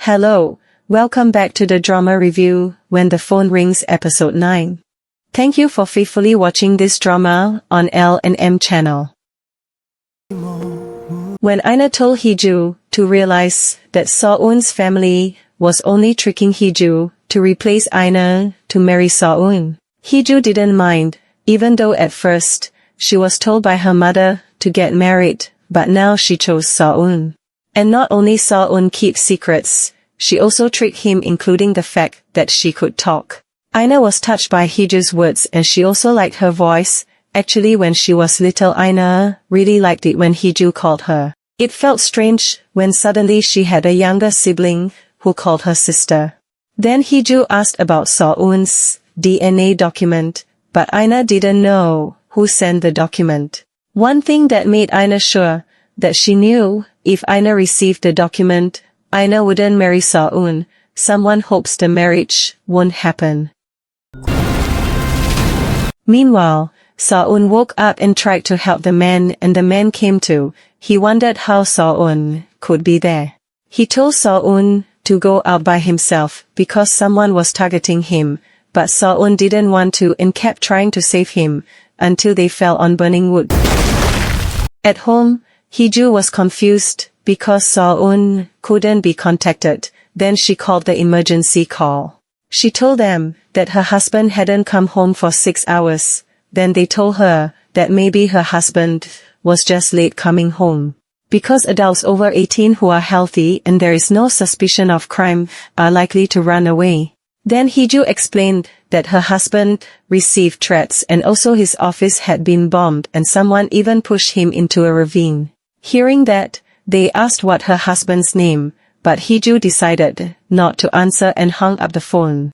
Hello, welcome back to the drama review, When the Phone Rings episode 9. Thank you for faithfully watching this drama on L&M channel. When Ina told Heejoo to realize that Seo-eun's family was only tricking Heejoo to replace Ina to marry Seo-eun, Heejoo didn't mind, even though at first she was told by her mother to get married, but now she chose Seo-eun. And not only Seo-eun keeps secrets, she also tricked him, including the fact that she could talk. Ina was touched by Heejoo's words and she also liked her voice. Actually, when she was little, Ina really liked it when Heejoo called her. It felt strange when suddenly she had a younger sibling who called her sister. Then Heejoo asked about Seo-eun's DNA document, but Ina didn't know who sent the document. One thing that made Ina sure that she knew if Ina received the document, Ina wouldn't marry Seo-eun. Someone hopes the marriage won't happen. Meanwhile, Seo-eun woke up and tried to help the man, and the man came too. He wondered how Seo-eun could be there. He told Seo-eun to go out by himself because someone was targeting him, but Seo-eun didn't want to and kept trying to save him until they fell on burning wood. At home, Heejoo was confused because Seo-eun couldn't be contacted. Then she called the emergency call. She told them that her husband hadn't come home for 6 hours. Then they told her that maybe her husband was just late coming home. Because adults over 18 who are healthy and there is no suspicion of crime are likely to run away. Then Heejoo explained that her husband received threats and also his office had been bombed and someone even pushed him into a ravine. Hearing that, they asked what her husband's name, but Heejoo decided not to answer and hung up the phone.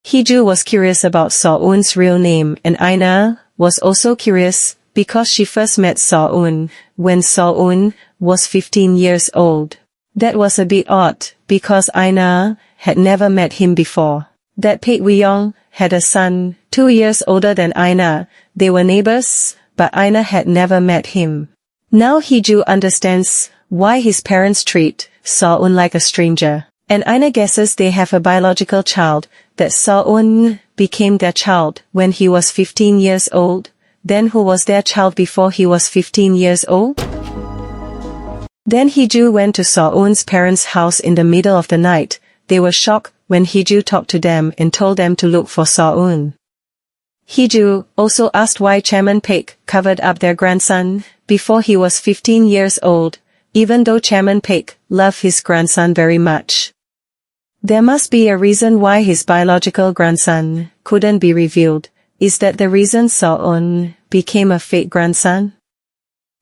Heejoo was curious about Seo-eun's real name and Ina was also curious because she first met Seo-eun when Seo-eun was 15 years old. That was a bit odd because Ina had never met him before. That Paik Sa-Eon had a son 2 years older than Ina. They were neighbors, but Ina had never met him. Now Heejoo understands why his parents treat Seo-eun like a stranger. And Ina guesses they have a biological child, that Seo-eun became their child when he was 15 years old. Then who was their child before he was 15 years old? Then Heejoo went to Seo-eun's parents' house in the middle of the night. They were shocked when Heejoo talked to them and told them to look for Seo-eun. Heejoo also asked why Chairman Paik covered up their grandson before he was 15 years old, even though Chairman Paik loved his grandson very much. There must be a reason why his biological grandson couldn't be revealed. Is that the reason Seo-eun became a fake grandson?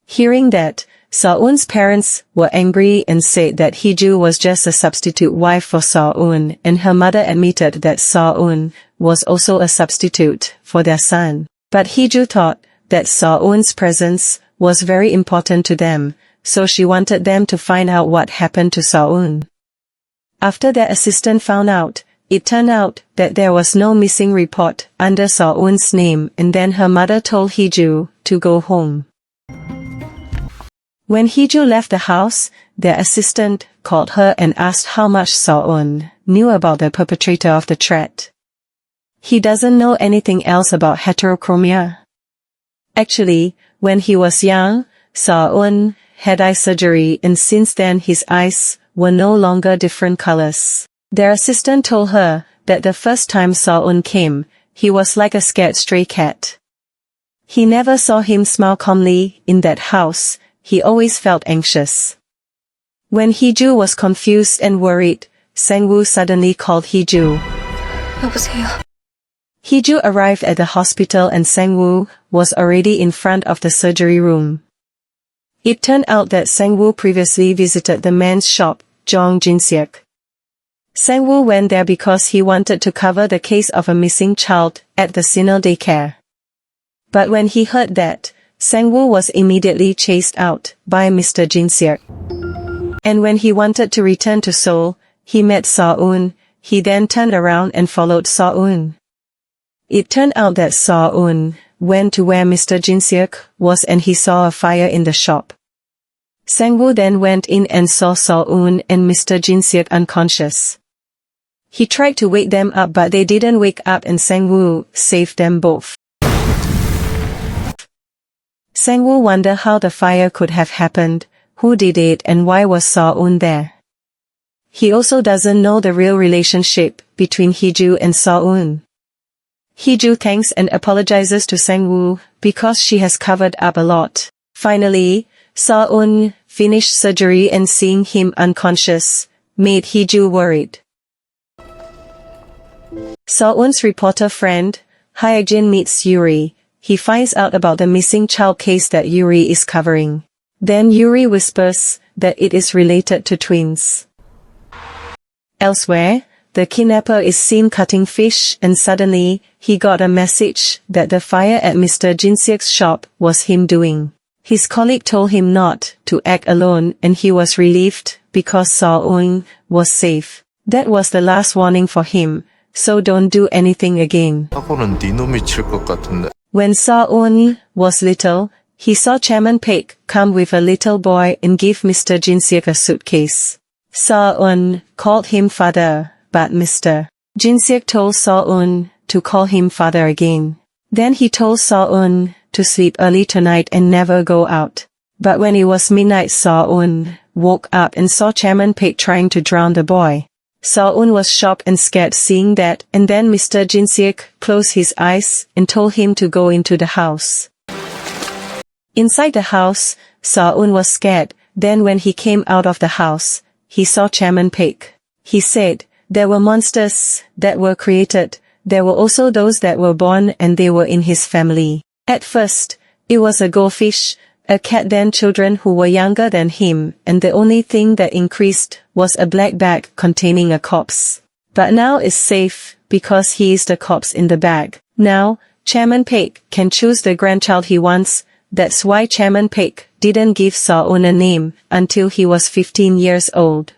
Hearing that, Seo-eun's parents were angry and said that Heejoo was just a substitute wife for Seo-eun, and her mother admitted that Seo-eun was also a substitute for their son. But Heejoo thought that Seo-eun's presence was very important to them, so she wanted them to find out what happened to Seo-eun. After their assistant found out, it turned out that there was no missing report under Seo-eun's name, and then her mother told Heejoo to go home. When Heejoo left the house, their assistant called her and asked how much Seo-eun knew about the perpetrator of the threat. He doesn't know anything else about heterochromia. Actually, when he was young, Seo-eun had eye surgery and since then his eyes were no longer different colors. Their assistant told her that the first time Seo-eun came, he was like a scared stray cat. He never saw him smile calmly in that house. He always felt anxious. When Heejoo was confused and worried, Sang-woo suddenly called Heejoo. 여보세요. Heejoo arrived at the hospital and Sang-woo was already in front of the surgery room. It turned out that Sang-woo previously visited the man's shop, Jang Gyu Ri. Sang-woo went there because he wanted to cover the case of a missing child at the Sinal daycare. But when he heard that, Sang-woo was immediately chased out by Mr. Gyu Ri. And when he wanted to return to Seoul, he met Seo-eun. He then turned around and followed Seo-eun. It turned out that Seo-eun went to where Mr. Gyu Ri was and he saw a fire in the shop. Sang-woo then went in and saw Seo-un and Mr. Jin Seok unconscious. He tried to wake them up but they didn't wake up and Sang-woo saved them both. Sang-woo wondered how the fire could have happened, who did it and why was Seo-un there. He also doesn't know the real relationship between Heejoo and Seo-un. Heejoo thanks and apologizes to Sang-woo because she has covered up a lot. Finally, Seo-un finished surgery and seeing him unconscious made Heejoo worried. Seo-un's reporter friend, Hae-jin meets Yoo Ri. He finds out about the missing child case that Yoo Ri is covering. Then Yoo Ri whispers that it is related to twins. Elsewhere, the kidnapper is seen cutting fish and suddenly, he got a message that the fire at Mr. Jin Seok's shop was him doing. His colleague told him not to act alone and he was relieved because Seo-un was safe. That was the last warning for him, so don't do anything again. When Seo-un was little, he saw Chairman Paik come with a little boy and give Mr. Jin Seok a suitcase. Seo-un called him father, but Mr. Jin Seok told Seo-un to call him father again. Then he told Seo-un to sleep early tonight and never go out. But when it was midnight Seo-un woke up and saw Chairman Paik trying to drown the boy. Seo-un was shocked and scared seeing that and then Mr. Jin Seok closed his eyes and told him to go into the house. Inside the house, Seo-un was scared. Then when he came out of the house, he saw Chairman Paik. He said, there were monsters that were created, there were also those that were born and they were in his family. At first, it was a goldfish, a cat then children who were younger than him and the only thing that increased was a black bag containing a corpse. But now it's safe because he is the corpse in the bag. Now, Chairman Paik can choose the grandchild he wants. That's why Chairman Paik didn't give Seo-un a name until he was 15 years old.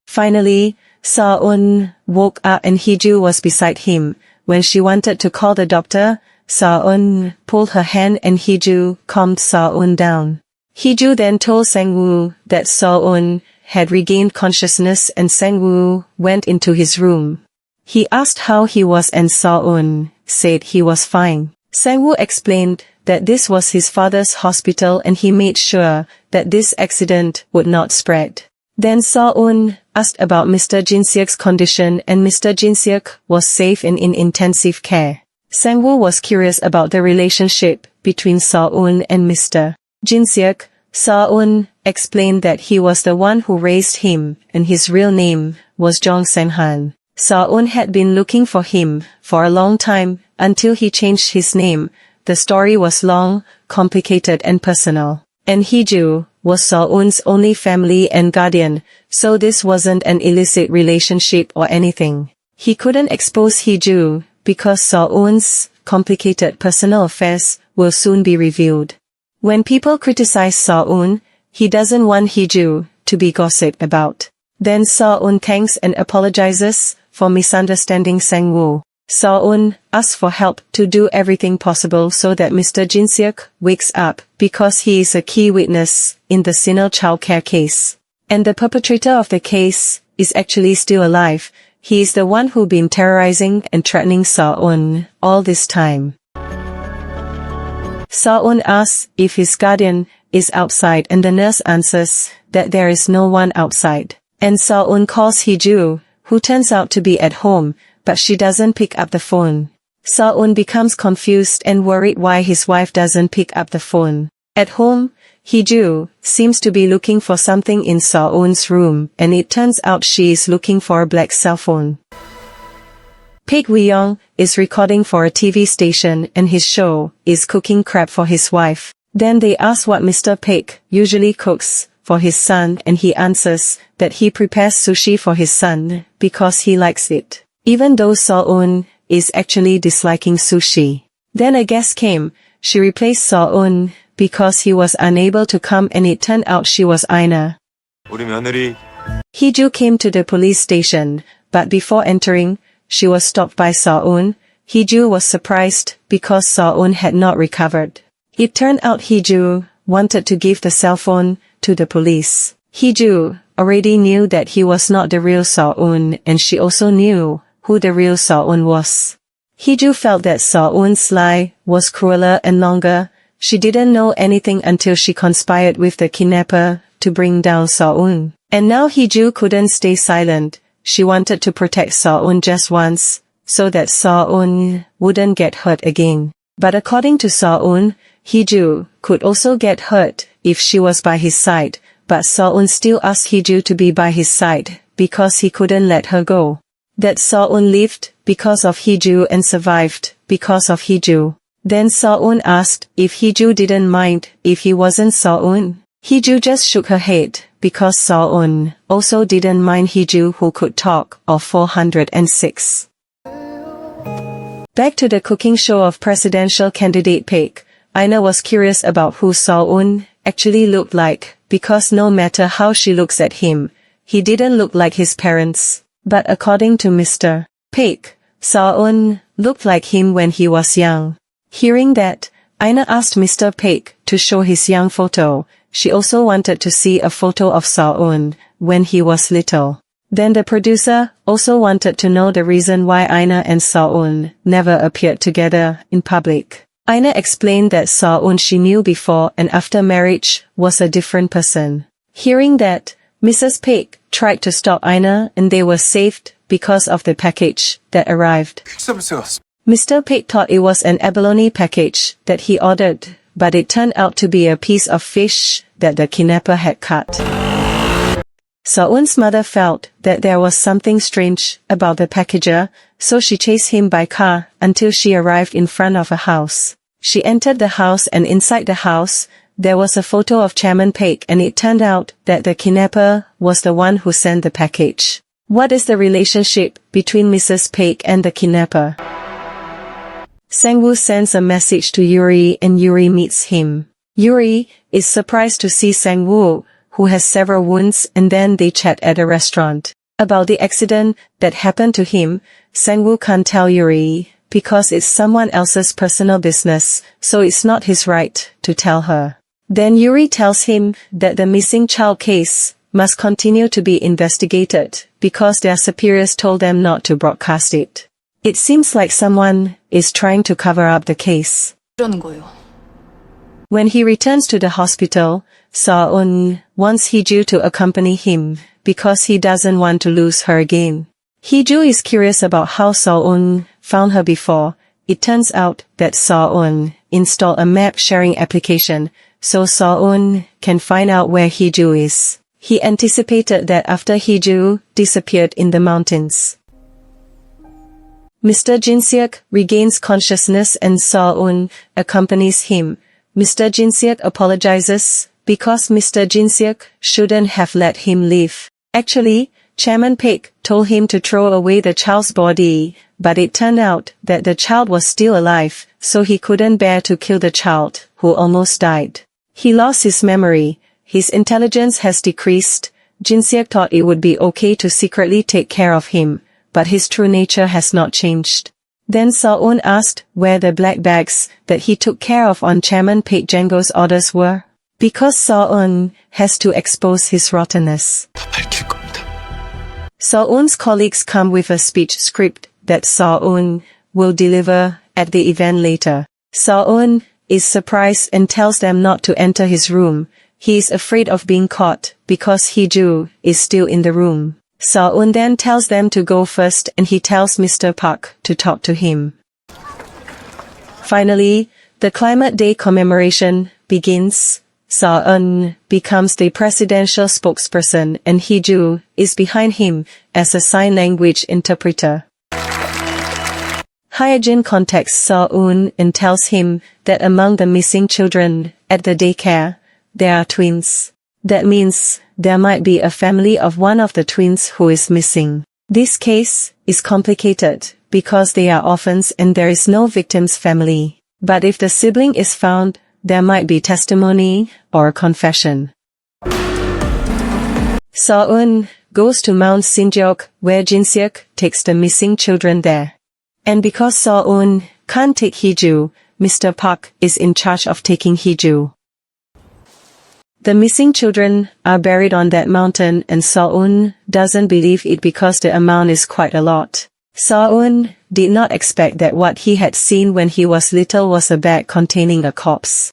Finally, Seo-un woke up and Heejoo was beside him. When she wanted to call the doctor, Seo-un pulled her hand and Heejoo calmed Seo-un down. Heejoo then told Sang-woo that Seo-un had regained consciousness and Sang-woo went into his room. He asked how he was and Seo-un said he was fine. Sang-woo explained that this was his father's hospital and he made sure that this accident would not spread. Then Seo-un asked about Mr. Jin Seok's condition and Mr. Jin Seok was safe and in intensive care. Sang-woo was curious about the relationship between Seo-un and Mr. Jin Seok. Seo-un explained that he was the one who raised him and his real name was Jong Sang-han. Seo-un had been looking for him for a long time until he changed his name. The story was long, complicated and personal. And Heejoo was Seo-un's only family and guardian, so this wasn't an illicit relationship or anything. He couldn't expose Heejoo because Seo-un's complicated personal affairs will soon be revealed. When people criticize Seo-un, he doesn't want Heejoo to be gossiped about. Then Seo-un thanks and apologizes for misunderstanding Sang-woo. Seo-un asks for help to do everything possible so that Mr. Jin Seok wakes up because he is a key witness in the Sinal childcare case. And the perpetrator of the case is actually still alive. He is the one who been terrorizing and threatening Seo-un all this time. Seo-un asks if his guardian is outside and the nurse answers that there is no one outside. And Seo-un calls Heejoo, who turns out to be at home, but she doesn't pick up the phone. Seo-un becomes confused and worried why his wife doesn't pick up the phone. At home, Heejoo seems to be looking for something in Seo-un's room and it turns out she is looking for a black cell phone. Paik Woo-young is recording for a TV station and his show is cooking crab for his wife. Then they ask what Mr. Paik usually cooks for his son and he answers that he prepares sushi for his son because he likes it. Even though Seo-un is actually disliking sushi. Then a guest came, she replaced Seo-un because he was unable to come and it turned out she was Aina. Heejoo came to the police station, but before entering, she was stopped by Seo-un. Heejoo was surprised because Seo-un had not recovered. It turned out Heejoo wanted to give the cell phone to the police. Heejoo already knew that he was not the real Seo-un, and she also knew who the real Seo-un was. Heejoo felt that Seo-un's lie was crueler and longer. She didn't know anything until she conspired with the kidnapper to bring down Seo-un. And now Heejoo couldn't stay silent. She wanted to protect Seo-un just once, so that Seo-un wouldn't get hurt again. But according to Seo-un, Heejoo could also get hurt if she was by his side, but Seo-un still asked Heejoo to be by his side because he couldn't let her go. That Seo-un lived because of Heejoo and survived because of Heejoo. Then Seo-un asked if Heejoo didn't mind if he wasn't Seo-un. Heejoo just shook her head because Seo-un also didn't mind Heejoo who could talk, of 406. Back to the cooking show of presidential candidate Paik. Aina was curious about who Seo-un actually looked like, because no matter how she looks at him, he didn't look like his parents. But according to Mr. Paik, Seo-un looked like him when he was young. Hearing that, Aina asked Mr. Paik to show his young photo. She also wanted to see a photo of Seo-un when he was little. Then the producer also wanted to know the reason why Aina and Seo-un never appeared together in public. Aina explained that Seo-un she knew before and after marriage was a different person. Hearing that, Mrs. Paik tried to stop Aina and they were saved because of the package that arrived. Mr. Paik thought it was an abalone package that he ordered, but it turned out to be a piece of fish that the kidnapper had cut. Seo-un's mother felt that there was something strange about the packager, so she chased him by car until she arrived in front of a house. She entered the house and inside the house, there was a photo of Chairman Paik and it turned out that the kidnapper was the one who sent the package. What is the relationship between Mrs. Paik and the kidnapper? Sang-woo sends a message to Yuri and Yuri meets him. Yuri is surprised to see Sang-woo, who has several wounds, and then they chat at a restaurant. About the accident that happened to him, Sang-woo can't tell Yuri, because it's someone else's personal business, so it's not his right to tell her. Then Yuri tells him that the missing child case must continue to be investigated, because their superiors told them not to broadcast it. It seems like someone is trying to cover up the case. When he returns to the hospital, Seo-un wants Heejoo to accompany him, because he doesn't want to lose her again. Heejoo is curious about how Seo-un found her before. It turns out that Seo-un installed a map-sharing application, so Seo-un can find out where Heejoo is. He anticipated that after Heejoo disappeared in the mountains. Mr. Jin Seok regains consciousness and Seo-un accompanies him. Mr. Jin Seok apologizes, because Mr. Jin Seok shouldn't have let him leave. Actually, Chairman Paik told him to throw away the child's body, but it turned out that the child was still alive, so he couldn't bear to kill the child, who almost died. He lost his memory, his intelligence has decreased. Jin Seok thought it would be okay to secretly take care of him, but his true nature has not changed. Then Seo-un asked where the black bags that he took care of on Chairman Paik Jango's orders were. Because Seo-un has to expose his rottenness. Seo-un's colleagues come with a speech script that Seo-un will deliver at the event later. Seo-un is surprised and tells them not to enter his room. He is afraid of being caught because Heejoo is still in the room. Seo-un then tells them to go first and he tells Mr. Park to talk to him. Finally, the Climate Day commemoration begins. Seo-un becomes the presidential spokesperson and Heejoo is behind him as a sign language interpreter. Hyejin contacts Seo-un and tells him that among the missing children at the daycare, there are twins. That means there might be a family of one of the twins who is missing. This case is complicated because they are orphans and there is no victim's family. But if the sibling is found, there might be testimony or a confession. Seo-un goes to Mount Sinjeok where Jin Seok takes the missing children there. And because Seo-un can't take Heejoo, Mr. Park is in charge of taking Heejoo. The missing children are buried on that mountain and Seo-un doesn't believe it because the amount is quite a lot. Seo-un did not expect that what he had seen when he was little was a bag containing a corpse.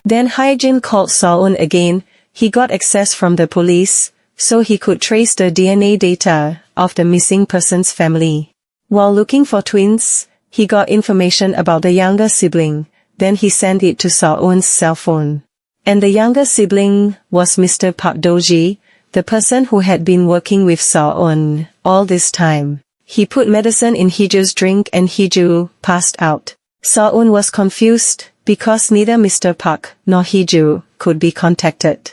Then Hae-jin called Seo-un again. He got access from the police, so he could trace the DNA data of the missing person's family. While looking for twins, he got information about the younger sibling, then he sent it to Seo-un's cell phone. And the younger sibling was Mr. Park Do-ji, the person who had been working with Seo-un all this time. He put medicine in Heejoo's drink and Heejoo passed out. Seo-un was confused because neither Mr. Park nor Heejoo could be contacted.